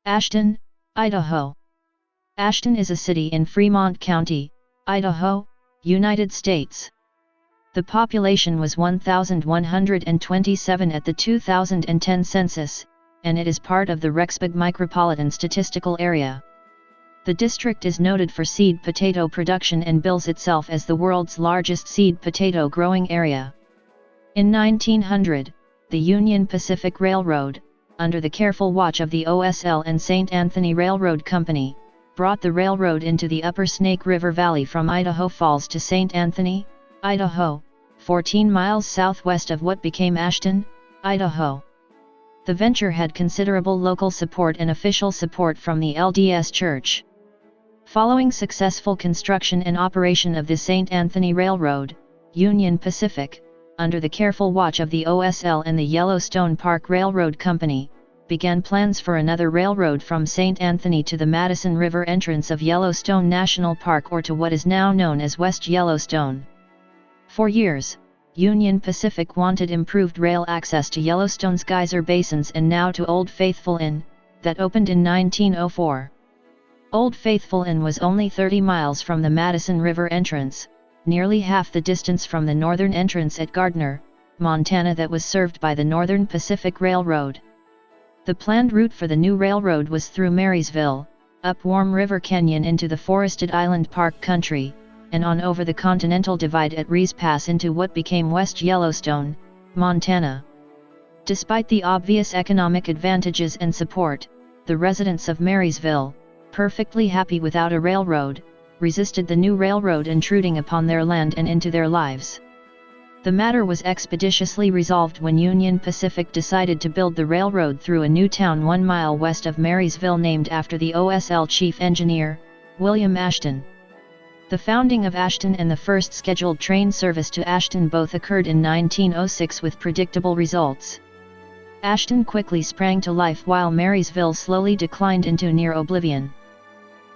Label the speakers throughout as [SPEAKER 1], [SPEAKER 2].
[SPEAKER 1] Ashton, Idaho. Ashton is a city in Fremont County, Idaho, United States. The population was 1,127 at the 2010 census, and it is part of the Rexburg Micropolitan Statistical Area. The district is noted for seed potato production and bills itself as the world's largest seed potato growing area. In 1900, the Union Pacific Railroad, under the careful watch of the OSL and St. Anthony Railroad Company, brought the railroad into the upper Snake River Valley from Idaho Falls to St. Anthony, Idaho, 14 miles southwest of what became Ashton, Idaho. The venture had considerable local support and official support from the LDS Church. Following successful construction and operation of the St. Anthony Railroad, Union Pacific, under the careful watch of the OSL and the Yellowstone Park Railroad Company, began plans for another railroad from St. Anthony to the Madison River entrance of Yellowstone National Park or to what is now known as West Yellowstone. For years, Union Pacific wanted improved rail access to Yellowstone's geyser basins and now to Old Faithful Inn, that opened in 1904. Old Faithful Inn was only 30 miles from the Madison River entrance, nearly half the distance from the northern entrance at Gardner, Montana that was served by the Northern Pacific Railroad. The planned route for the new railroad was through Marysville, up Warm River Canyon into the forested Island Park country, and on over the Continental Divide at Rees Pass into what became West Yellowstone, Montana. Despite the obvious economic advantages and support, the residents of Marysville, perfectly happy without a railroad, resisted the new railroad intruding upon their land and into their lives. The matter was expeditiously resolved when Union Pacific decided to build the railroad through a new town 1 mile west of Marysville named after the OSL chief engineer, William Ashton. The founding of Ashton and the first scheduled train service to Ashton both occurred in 1906 with predictable results. Ashton quickly sprang to life while Marysville slowly declined into near oblivion.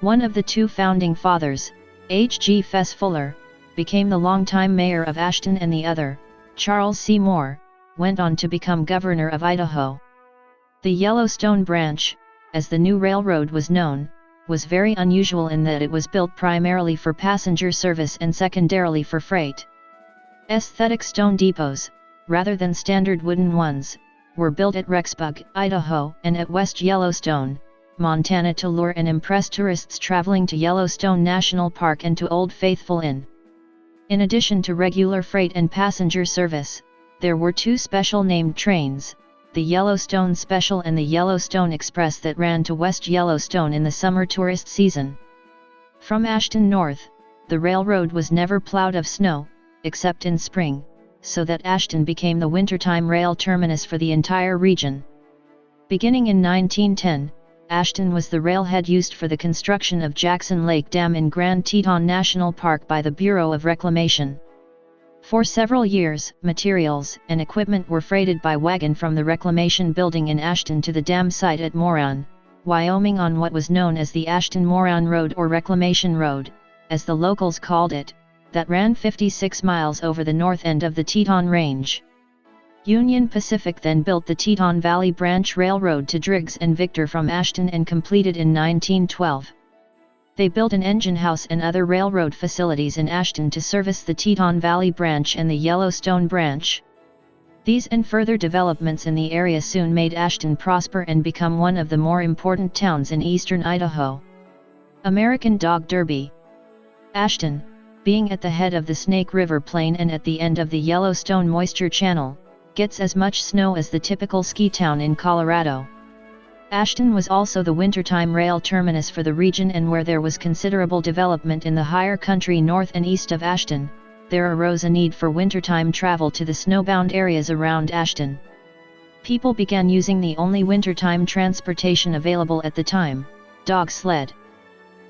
[SPEAKER 1] One of the two founding fathers, H. G. Fess Fuller, became the longtime mayor of Ashton and the other, Charles C. Moore, went on to become governor of Idaho. The Yellowstone branch, as the new railroad was known, was very unusual in that it was built primarily for passenger service and secondarily for freight. Aesthetic stone depots, rather than standard wooden ones, were built at Rexburg, Idaho, and at West Yellowstone, Montana to lure and impress tourists traveling to Yellowstone National Park and to Old Faithful Inn. In addition to regular freight and passenger service, there were two special named trains, the Yellowstone Special and the Yellowstone Express that ran to West Yellowstone in the summer tourist season. From Ashton north, the railroad was never plowed of snow, except in spring, so that Ashton became the wintertime rail terminus for the entire region. Beginning in 1910, Ashton was the railhead used for the construction of Jackson Lake Dam in Grand Teton National Park by the Bureau of Reclamation. For several years, materials and equipment were freighted by wagon from the reclamation building in Ashton to the dam site at Moran, Wyoming on what was known as the Ashton-Moran Road or Reclamation Road, as the locals called it, that ran 56 miles over the north end of the Teton Range. Union Pacific then built the Teton Valley Branch Railroad to Driggs and Victor from Ashton and completed in 1912. They built an engine house and other railroad facilities in Ashton to service the Teton Valley Branch and the Yellowstone Branch. These and further developments in the area soon made Ashton prosper and become one of the more important towns in eastern Idaho. American Dog Derby. Ashton, being at the head of the Snake River Plain and at the end of the Yellowstone Moisture Channel, gets as much snow as the typical ski town in Colorado. Ashton was also the wintertime rail terminus for the region, and where there was considerable development in the higher country north and east of Ashton, there arose a need for wintertime travel to the snowbound areas around Ashton. People began using the only wintertime transportation available at the time, dog sled.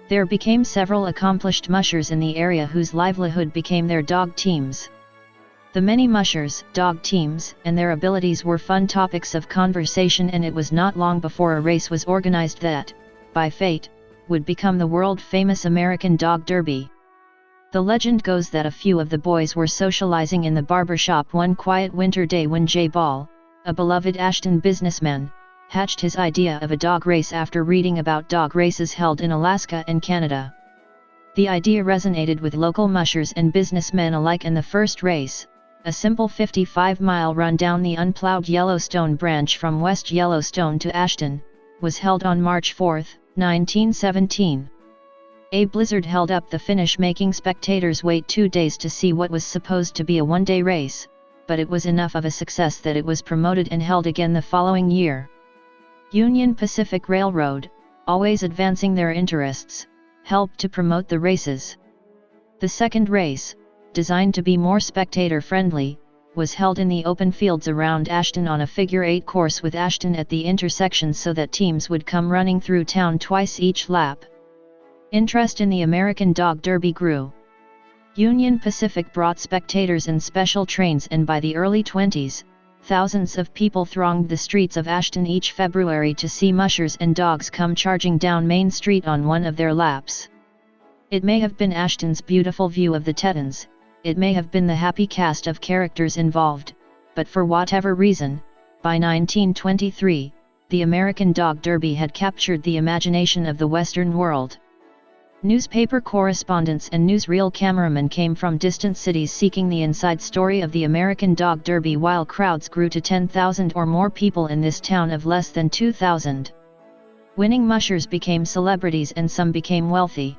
[SPEAKER 1] There became several accomplished mushers in the area whose livelihood became their dog teams. The many mushers, dog teams, and their abilities were fun topics of conversation, and it was not long before a race was organized that, by fate, would become the world-famous American Dog Derby. The legend goes that a few of the boys were socializing in the barber shop one quiet winter day when Jay Ball, a beloved Ashton businessman, hatched his idea of a dog race after reading about dog races held in Alaska and Canada. The idea resonated with local mushers and businessmen alike, and the first race, a simple 55-mile run down the unplowed Yellowstone branch from West Yellowstone to Ashton, was held on March 4, 1917. A blizzard held up the finish, making spectators wait 2 days to see what was supposed to be a one-day race, but it was enough of a success that it was promoted and held again the following year. Union Pacific Railroad, always advancing their interests, helped to promote the races. The second race, designed to be more spectator-friendly, was held in the open fields around Ashton on a figure-8 course with Ashton at the intersection so that teams would come running through town twice each lap. Interest in the American Dog Derby grew. Union Pacific brought spectators in special trains, and by the early 20s, thousands of people thronged the streets of Ashton each February to see mushers and dogs come charging down Main Street on one of their laps. It may have been Ashton's beautiful view of the Tetons, it may have been the happy cast of characters involved, but for whatever reason, by 1923, the American Dog Derby had captured the imagination of the Western world. Newspaper correspondents and newsreel cameramen came from distant cities seeking the inside story of the American Dog Derby, while crowds grew to 10,000 or more people in this town of less than 2,000. Winning mushers became celebrities and some became wealthy.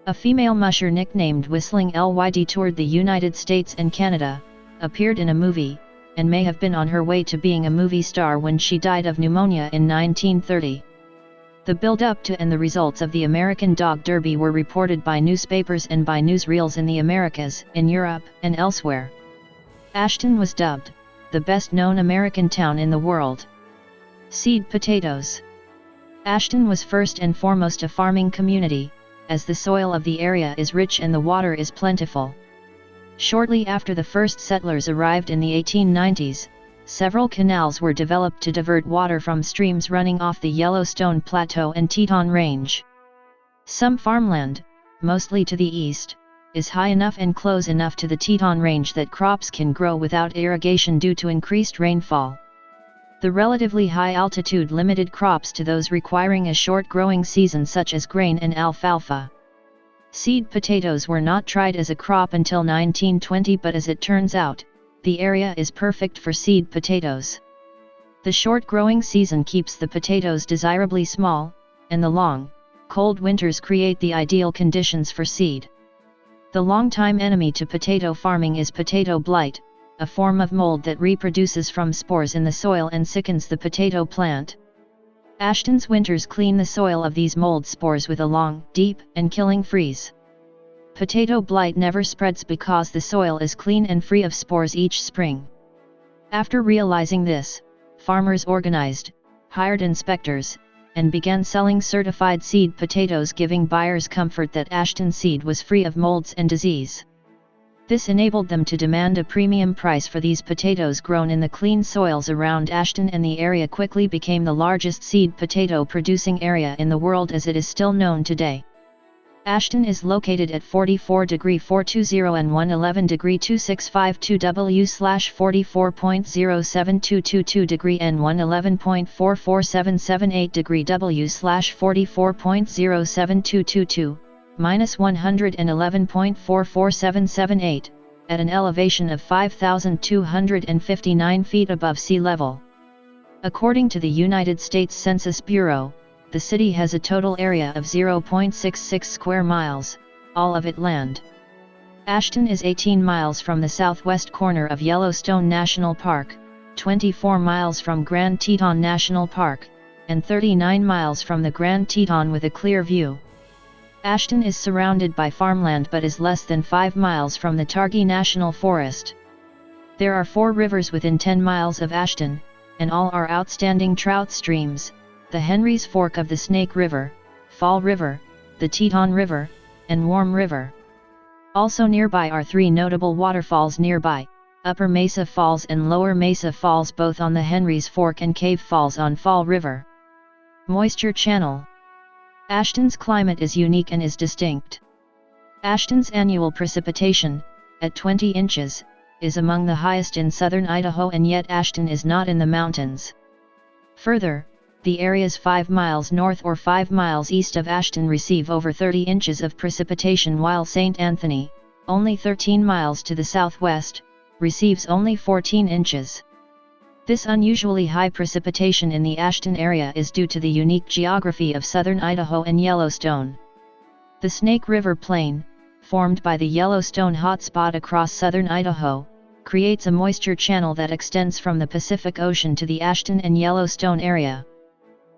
[SPEAKER 1] A female musher nicknamed Whistling Lyd toured the United States and Canada, appeared in a movie, and may have been on her way to being a movie star when she died of pneumonia in 1930. The build-up to and the results of the American Dog Derby were reported by newspapers and by newsreels in the Americas, in Europe, and elsewhere. Ashton was dubbed the best-known American town in the world. Seed potatoes. Ashton was first and foremost a farming community, as the soil of the area is rich and the water is plentiful. Shortly after the first settlers arrived in the 1890s, several canals were developed to divert water from streams running off the Yellowstone Plateau and Teton Range. Some farmland, mostly to the east, is high enough and close enough to the Teton Range that crops can grow without irrigation due to increased rainfall. The relatively high altitude limited crops to those requiring a short growing season, such as grain and alfalfa. Seed potatoes were not tried as a crop until 1920, but as it turns out, the area is perfect for seed potatoes. The short growing season keeps the potatoes desirably small, and the long, cold winters create the ideal conditions for seed. The longtime enemy to potato farming is potato blight, a form of mold that reproduces from spores in the soil and sickens the potato plant. Ashton's winters clean the soil of these mold spores with a long, deep, and killing freeze. Potato blight never spreads because the soil is clean and free of spores each spring. After realizing this, farmers organized, hired inspectors, and began selling certified seed potatoes, giving buyers comfort that Ashton seed was free of molds and disease. This enabled them to demand a premium price for these potatoes grown in the clean soils around Ashton, and the area quickly became the largest seed potato producing area in the world as it is still known today. Ashton is located at 44°420 and 111°2652 W/44.07222° and 111.44778° W/44.07222, -111.44778, at an elevation of 5,259 feet above sea level. According to the United States Census Bureau, the city has a total area of 0.66 square miles, all of it land. Ashton is 18 miles from the southwest corner of Yellowstone National Park, 24 miles from Grand Teton National Park, and 39 miles from the Grand Teton with a clear view. Ashton is surrounded by farmland but is less than 5 miles from the Targhee National Forest. There are 4 rivers within 10 miles of Ashton, and all are outstanding trout streams: the Henry's Fork of the Snake River, Fall River, the Teton River, and Warm River. Also nearby are 3 notable waterfalls nearby, Upper Mesa Falls and Lower Mesa Falls, both on the Henry's Fork, and Cave Falls on Fall River. Moisture channel. Ashton's climate is unique and is distinct. Ashton's annual precipitation, at 20 inches, is among the highest in southern Idaho, and yet Ashton is not in the mountains. Further, the areas 5 miles north or 5 miles east of Ashton receive over 30 inches of precipitation, while St. Anthony, only 13 miles to the southwest, receives only 14 inches. This unusually high precipitation in the Ashton area is due to the unique geography of southern Idaho and Yellowstone. The Snake River Plain, formed by the Yellowstone hotspot across southern Idaho, creates a moisture channel that extends from the Pacific Ocean to the Ashton and Yellowstone area.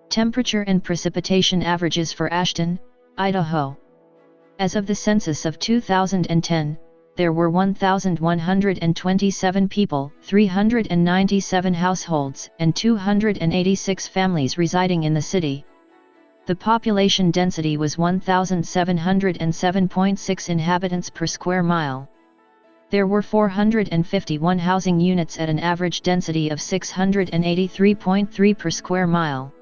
[SPEAKER 1] Temperature and precipitation averages for Ashton, Idaho. As of the census of 2010, there were 1,127 people, 397 households, and 286 families residing in the city. The population density was 1,707.6 inhabitants per square mile. There were 451 housing units at an average density of 683.3 per square mile.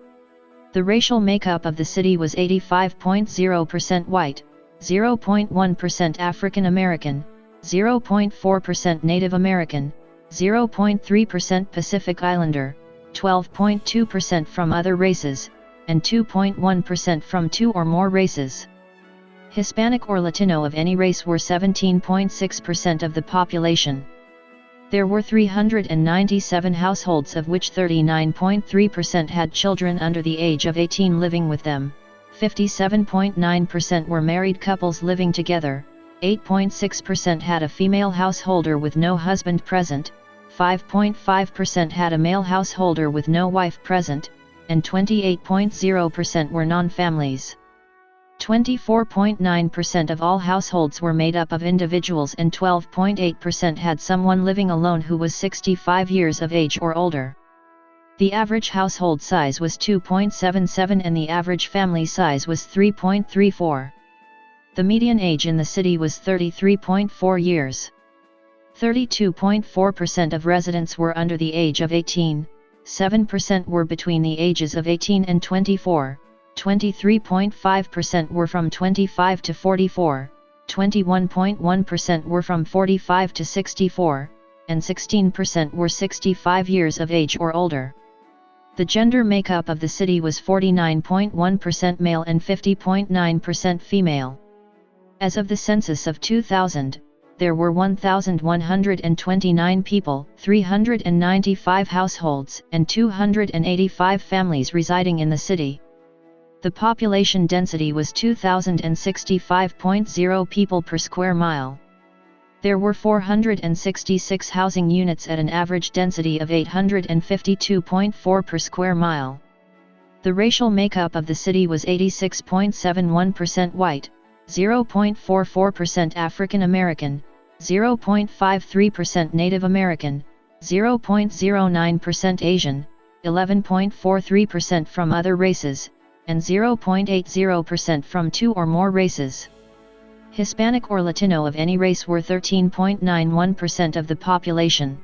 [SPEAKER 1] The racial makeup of the city was 85.0% white, 0.1% African American, 0.4% Native American, 0.3% Pacific Islander, 12.2% from other races, and 2.1% from 2 or more races. Hispanic or Latino of any race were 17.6% of the population. There were 397 households, of which 39.3% had children under the age of 18 living with them, 57.9% were married couples living together, 8.6% had a female householder with no husband present, 5.5% had a male householder with no wife present, and 28.0% were non-families. 24.9% of all households were made up of individuals, and 12.8% had someone living alone who was 65 years of age or older. The average household size was 2.77 and the average family size was 3.34. The median age in the city was 33.4 years. 32.4% of residents were under the age of 18, 7% were between the ages of 18 and 24, 23.5% were from 25 to 44, 21.1% were from 45 to 64, and 16% were 65 years of age or older. The gender makeup of the city was 49.1% male and 50.9% female. As of the census of 2000, there were 1,129 people, 395 households, and 285 families residing in the city. The population density was 2,065.0 people per square mile. There were 466 housing units at an average density of 852.4 per square mile. The racial makeup of the city was 86.71% white, 0.44% African American, 0.53% Native American, 0.09% Asian, 11.43% from other races, and 0.80% from 2 or more races. Hispanic or Latino of any race were 13.91% of the population.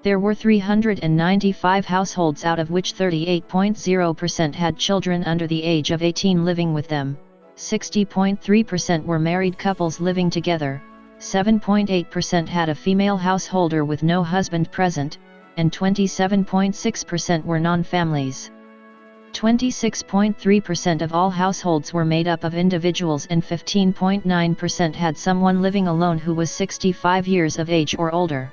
[SPEAKER 1] There were 395 households, out of which 38.0% had children under the age of 18 living with them, 60.3% were married couples living together, 7.8% had a female householder with no husband present, and 27.6% were non-families. 26.3% of all households were made up of individuals, and 15.9% had someone living alone who was 65 years of age or older.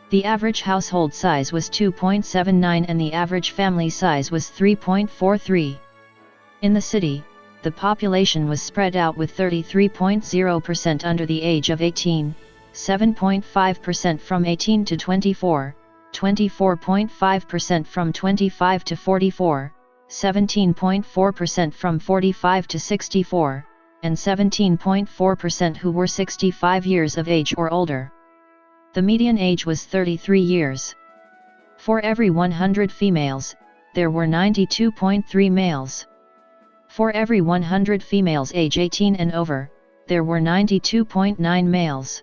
[SPEAKER 1] The average household size was 2.79 and the average family size was 3.43. In the city, the population was spread out, with 33.0% under the age of 18, 7.5% from 18 to 24, 24.5% from 25 to 44, 17.4% from 45 to 64, and 17.4% who were 65 years of age or older. The median age was 33 years. For every 100 females, there were 92.3 males. For every 100 females age 18 and over, there were 92.9 males.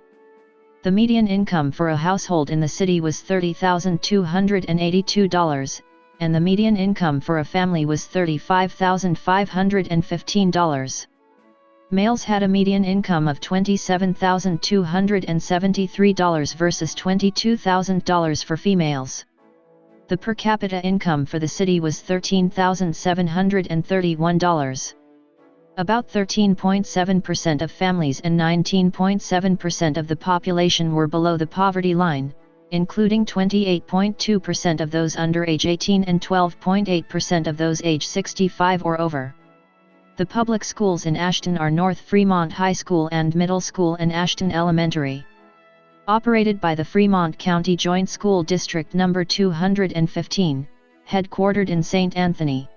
[SPEAKER 1] The median income for a household in the city was $30,282, and the median income for a family was $35,515. Males had a median income of $27,273 versus $22,000 for females. The per capita income for the city was $13,731. About 13.7% of families and 19.7% of the population were below the poverty line, including 28.2% of those under age 18 and 12.8% of those age 65 or over. The public schools in Ashton are North Fremont High School and Middle School and Ashton Elementary. Operated by the Fremont County Joint School District No. 215, headquartered in St. Anthony.